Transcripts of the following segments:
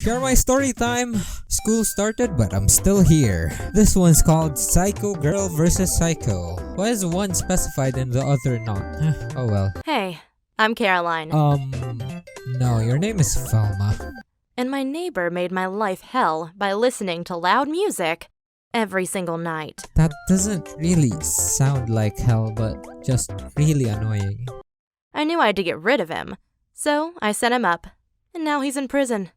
Share my story time. School started, but I'm still here. This one's called Psycho Girl vs. Psycho. Why is one specified and the other not? Oh well. Hey, I'm Caroline. No, your name is Velma. And my neighbor made my life hell by listening to loud music every single night. That doesn't really sound like hell, but just really annoying. I knew I had to get rid of him, so I set him up, and now he's in prison.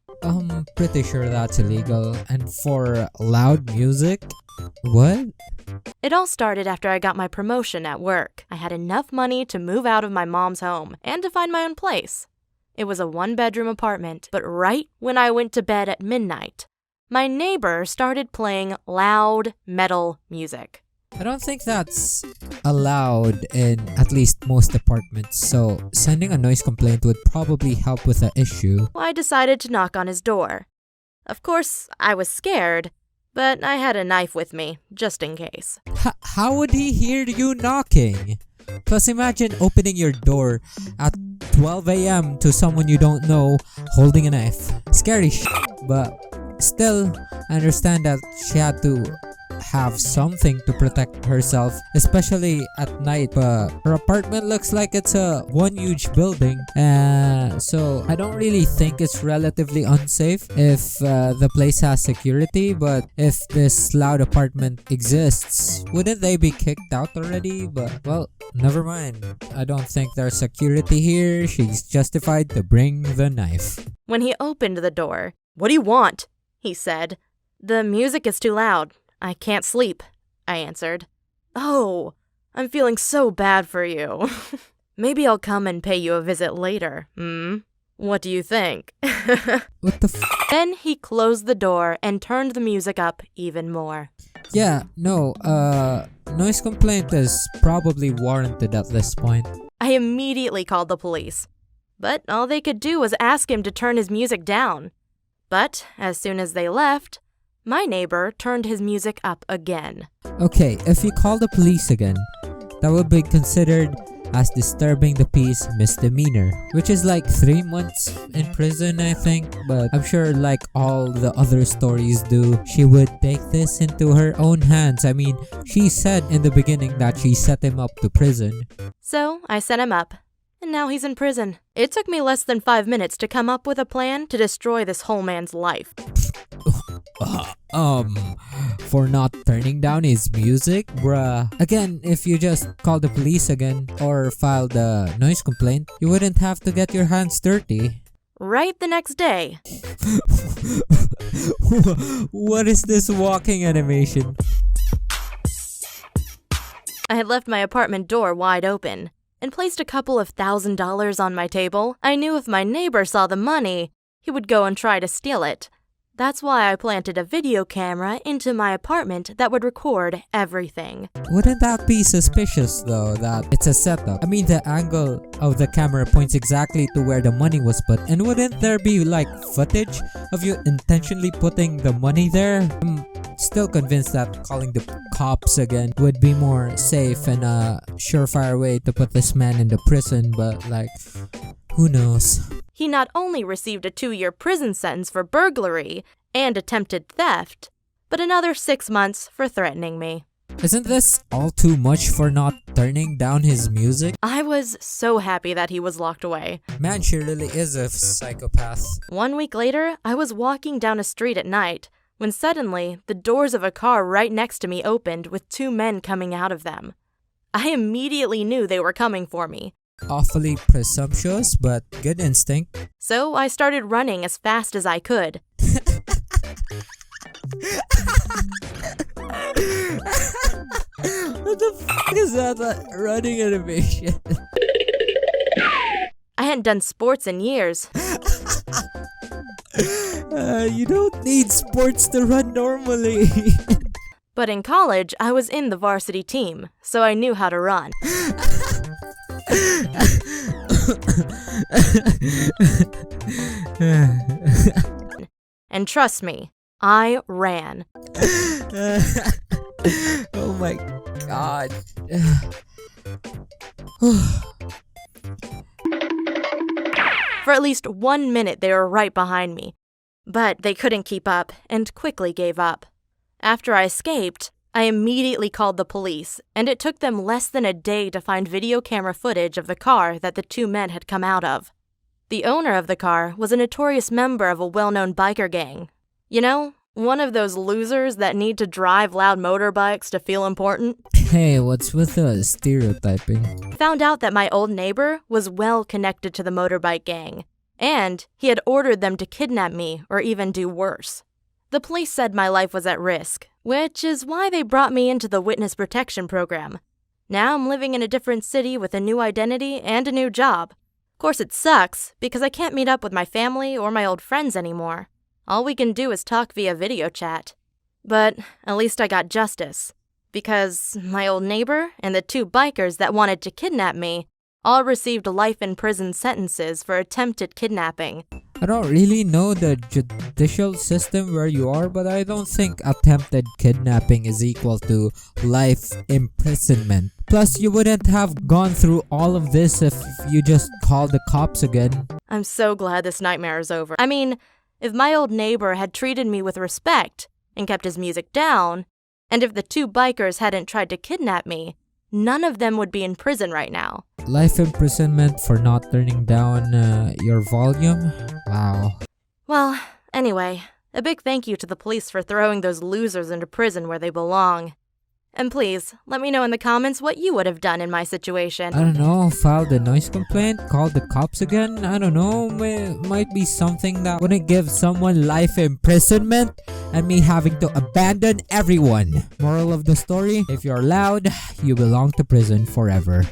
Pretty sure that's illegal. And for loud music? What? It all started after I got my promotion at work. I had enough money to move out of my mom's home and to find my own place. It was a one-bedroom apartment, but right when I went to bed at midnight, my neighbor started playing loud metal music. I don't think that's allowed in at least most apartments, so sending a noise complaint would probably help with the issue. I decided to knock on his door. Of course, I was scared, but I had a knife with me, just in case. How would he hear you knocking? Plus, imagine opening your door at 12 a.m. to someone you don't know holding a knife. Scary but still, I understand that she had to have something to protect herself, especially at night, but her apartment looks like it's a one huge building, so I don't really think it's relatively unsafe if the place has security. But if this loud apartment exists, wouldn't they be kicked out already? But well, never mind. I don't think there's security here. She's justified to bring the knife. When he opened the door, "What do you want?" he said. "The music is too loud. I can't sleep," I answered. "Oh, I'm feeling so bad for you. Maybe I'll come and pay you a visit later. What do you think?" What the Then he closed the door and turned the music up even more. Yeah, no, noise complaint is probably warranted at this point. I immediately called the police, but all they could do was ask him to turn his music down. But as soon as they left, my neighbor turned his music up again. Okay, if you call the police again, that would be considered as disturbing the peace misdemeanor, which is like 3 months in prison, I think. But I'm sure, like all the other stories do, she would take this into her own hands. I mean, she said in the beginning that she set him up to prison. So I set him up, and now he's in prison. It took me less than 5 minutes to come up with a plan to destroy this whole man's life. For not turning down his music? Bruh. Again, if you just call the police again or file the noise complaint, you wouldn't have to get your hands dirty. Right the next day. What is this walking animation? I had left my apartment door wide open and placed a couple of $1,000s on my table. I knew if my neighbor saw the money, he would go and try to steal it. That's why I planted a video camera into my apartment that would record everything. Wouldn't that be suspicious though, that it's a setup? I mean, the angle of the camera points exactly to where the money was put, and wouldn't there be like footage of you intentionally putting the money there? I'm still convinced that calling the cops again would be more safe and a surefire way to put this man in the prison, but like, who knows? He not only received a 2-year prison sentence for burglary and attempted theft, but another 6 months for threatening me. Isn't this all too much for not turning down his music? I was so happy that he was locked away. Man, she really is a psychopath. 1 week later, I was walking down a street at night when suddenly the doors of a car right next to me opened with 2 men coming out of them. I immediately knew they were coming for me. Awfully presumptuous, but good instinct. So I started running as fast as I could. What the is that running animation? I hadn't done sports in years. You don't need sports to run normally. But in college, I was in the varsity team, so I knew how to run. And trust me, I ran. Oh my god. For at least 1 minute, they were right behind me. But they couldn't keep up and quickly gave up. After I escaped, I immediately called the police, and it took them less than a day to find video camera footage of the car that the two men had come out of. The owner of the car was a notorious member of a well-known biker gang. You know, one of those losers that need to drive loud motorbikes to feel important. Hey, what's with the stereotyping? Found out that my old neighbor was well connected to the motorbike gang, and he had ordered them to kidnap me or even do worse. The police said my life was at risk, which is why they brought me into the witness protection program. Now I'm living in a different city with a new identity and a new job. Of course it sucks, because I can't meet up with my family or my old friends anymore. All we can do is talk via video chat. But at least I got justice, because my old neighbor and the two bikers that wanted to kidnap me all received life in prison sentences for attempted kidnapping. I don't really know the judicial system where you are, but I don't think attempted kidnapping is equal to life imprisonment. Plus, you wouldn't have gone through all of this if you just called the cops again. I'm so glad this nightmare is over. I mean, if my old neighbor had treated me with respect and kept his music down, and if the two bikers hadn't tried to kidnap me, none of them would be in prison right now. Life imprisonment for not turning down your volume? Wow. Well, anyway, a big thank you to the police for throwing those losers into prison where they belong. And please, let me know in the comments what you would have done in my situation. I don't know, filed a noise complaint, called the cops again, I don't know, might be something that wouldn't give someone life imprisonment and me having to abandon everyone. Moral of the story, if you're loud, you belong to prison forever.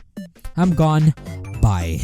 I'm gone, bye.